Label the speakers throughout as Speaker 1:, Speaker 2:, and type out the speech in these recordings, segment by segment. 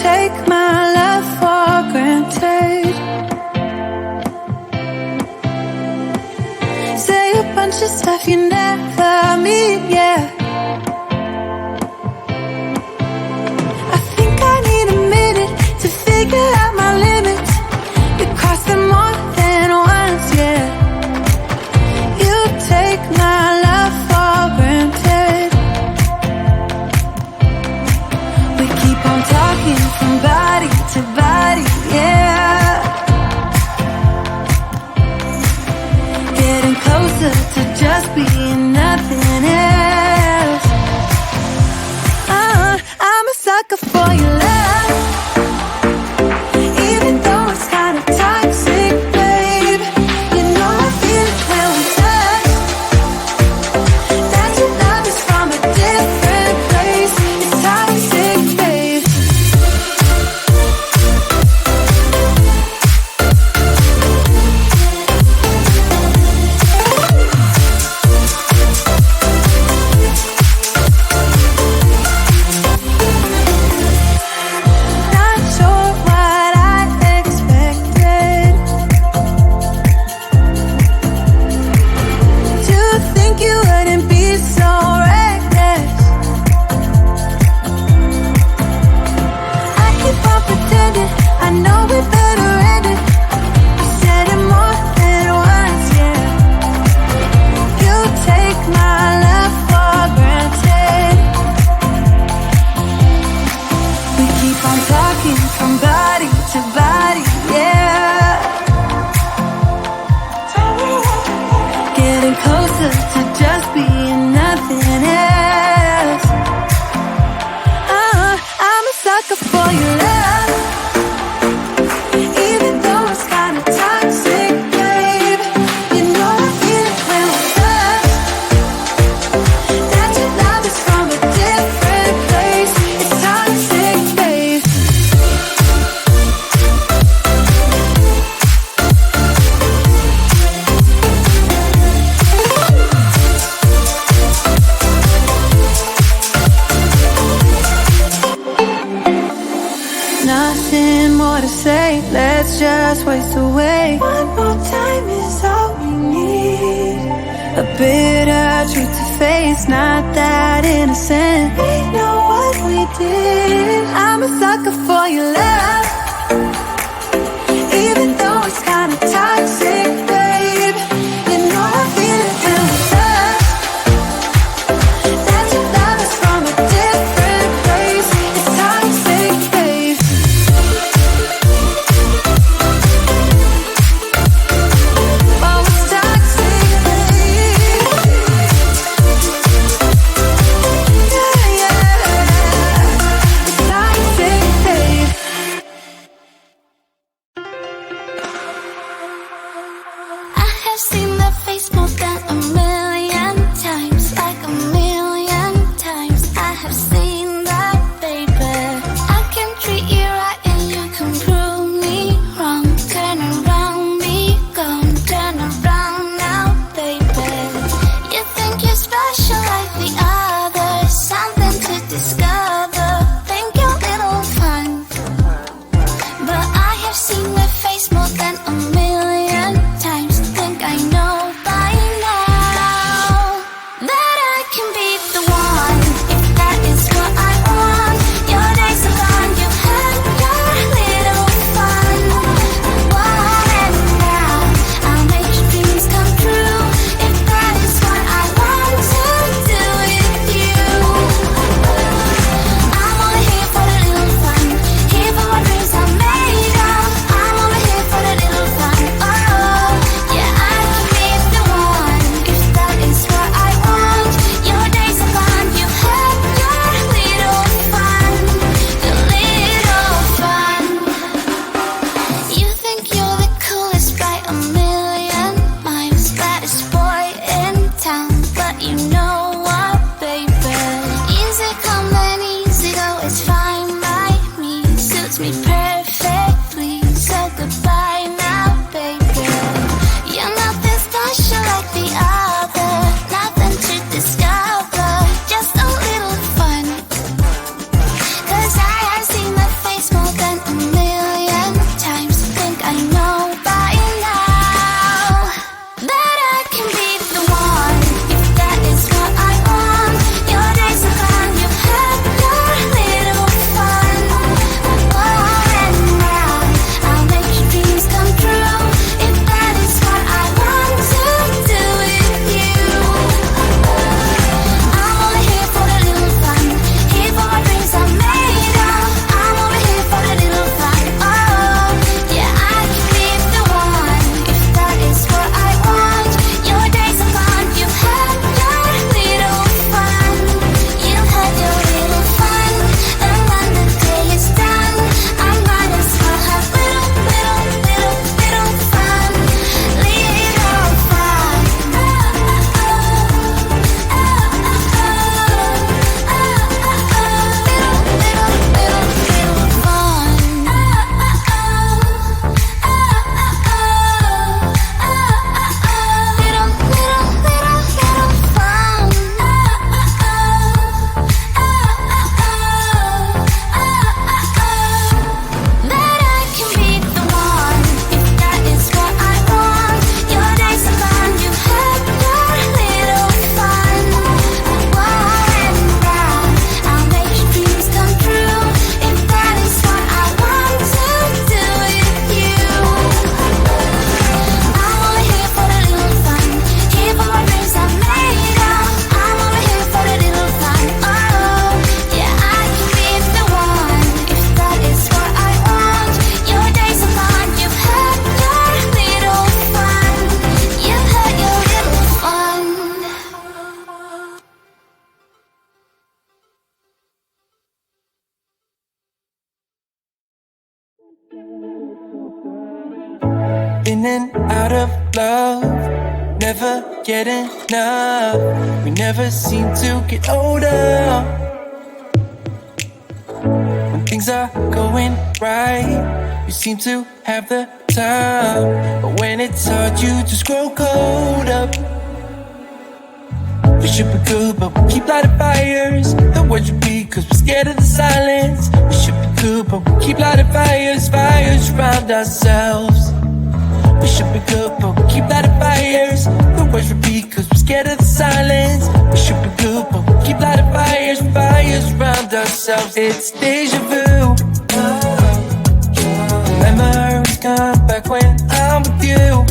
Speaker 1: take my love for granted. Say a bunch of stuff you never mean, yeah. I think I need a minute to figure out my limits. You cross them more than once, yeah. You take my love for granted. We keep on talking from body to body, yeah. Getting closer to just being nothing else. I'm a sucker for your love, even though it's kind of toxic, babe. You know I feel it when we touch. That your love is from a different place. It's toxic, babe. Not sure what I expected. To think you wouldn't be so reckless. I keep on pretending I know we better end it. I said it more than once, yeah. You take my love for granted. We keep on talking from body to body, yeah. Getting closer to just being nothing else. I'm a sucker for your love, even though it's kind of toxic, babe. You know I feel it when we touch. That your love is from a different place. It's toxic, babe. Nothing more to say, let's just waste away. One more time is all we need. A bitter truth to face, not that innocent. We know what we did. I'm a sucker for your love, even though it's kind of toxic, babe. You know I feel it when we touch. That your love is from a different place. It's toxic, babe. Oh, it's toxic, babe. Yeah, yeah. It's toxic, babe. get enough. We never seem to get older. When things are going right, you seem to have the time. But when it's hard, you just grow cold up. We should be good, but we keep lighting fires. The words repeat, cause we're scared of the silence. We should be good, but we keep lighting fires. Fires around ourselves. We should be good, but we keep lighting fires. The words repeat, cause we're scared of the silence. We should be good, but we keep lighting fires. Fires around ourselves. It's deja vu. Memories come back when I'm with you.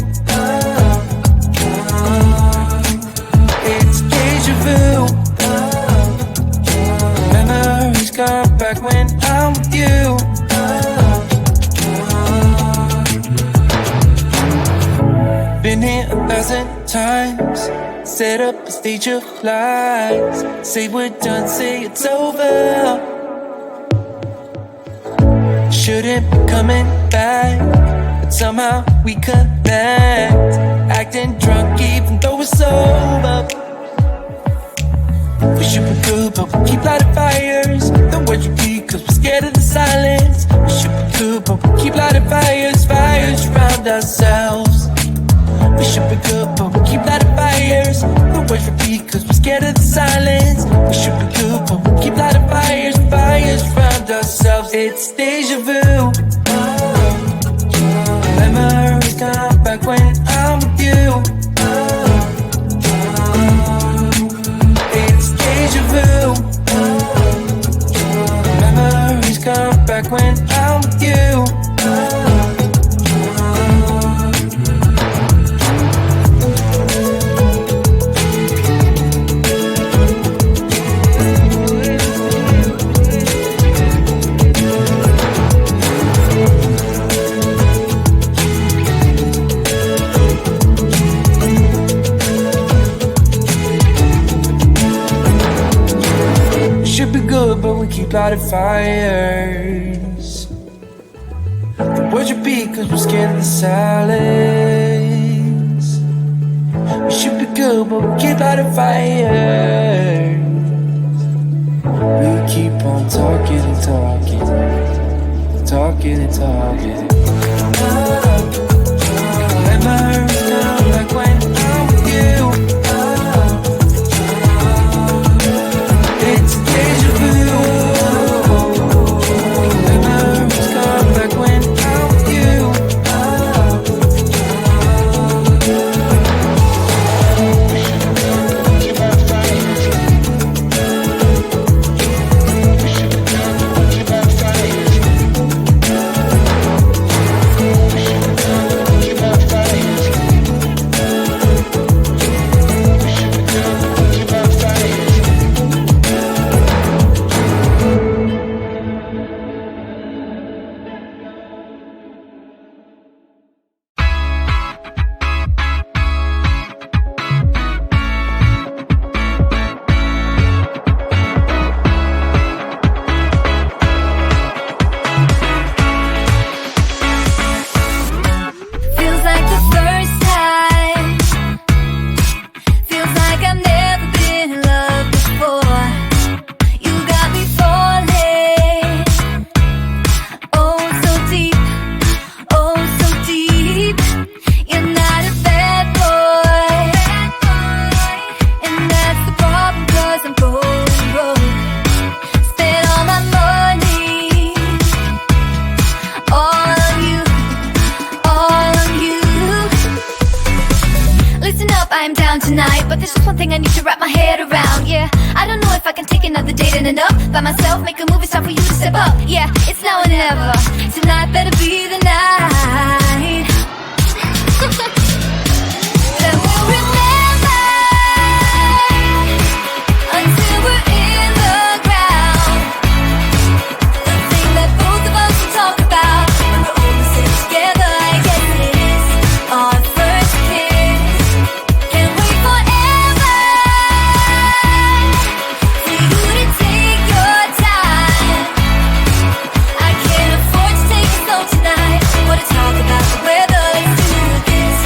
Speaker 1: It's deja vu. Memories come back when I'm with you. Been here 1,000 times. Set up a stage of lies. Say we're done, say it's over. Shouldn't be coming back, but somehow we connect. Acting drunk even though we're sober. We should be good, but we keep lighting fires. The words repeat, cause we're scared of the silence. We should be good, but we keep lighting fires. Fires around ourselves. We should be good, but we keep lighting fires. The words repeat, cause we're scared of the silence. We should be good, but we keep lighting fires. Fires around ourselves. It's deja vu. Memories come back when I'm with you. It's deja vu. Memories come back when I'm with you. But we keep lighting fires. The words repeat cause we're scared of the silence. We should be good, but we keep lighting fires. We keep on talking and talking, talking and talking. Memories come back when I'm with you. It's deja vu. Memories come back when I'm with you.
Speaker 2: By myself, make a move, it's time for you to step up. Yeah, it's now or never. Tonight better be the night. Then we'll remember until we're in the ground. The thing that both of us will talk about when we're all sitting together. I guess it is our first kiss. Can't wait forever for you to take your time. I can't afford to take it slow tonight. Wanna talk about the weather, let's do this.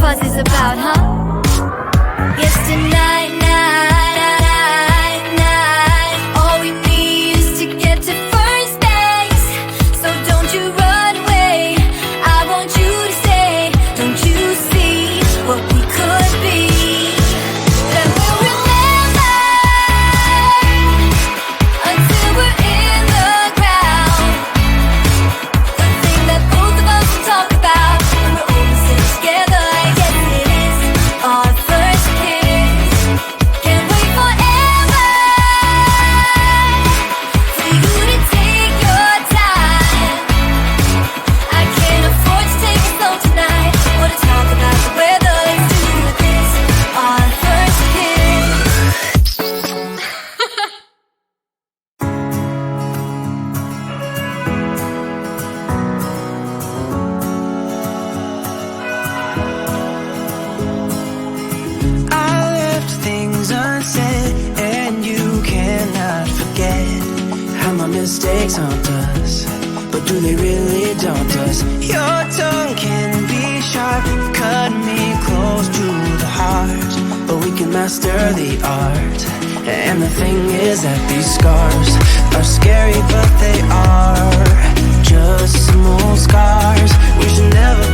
Speaker 2: fuss is about, huh? Yes, tonight, all we need is to get to first base. So don't you run away, I want you to stay. Don't you see what we could be? That we'll remember until we're in the ground. The thing that both of us talk about when we're all sitting together. Yes, it is our first kiss. Can't wait forever for you to take your time. I can't afford to take it slow tonight. Wanna talk about the weather? Let's do this. Our first kiss.
Speaker 1: I left things unsaid, and you cannot forget how my mistakes haunt us. But do they really daunt us? Your tongue can be sharp, cut me close to the heart. But we can master the art. And the thing is that these scars are scary, but they are just some old scars. We should never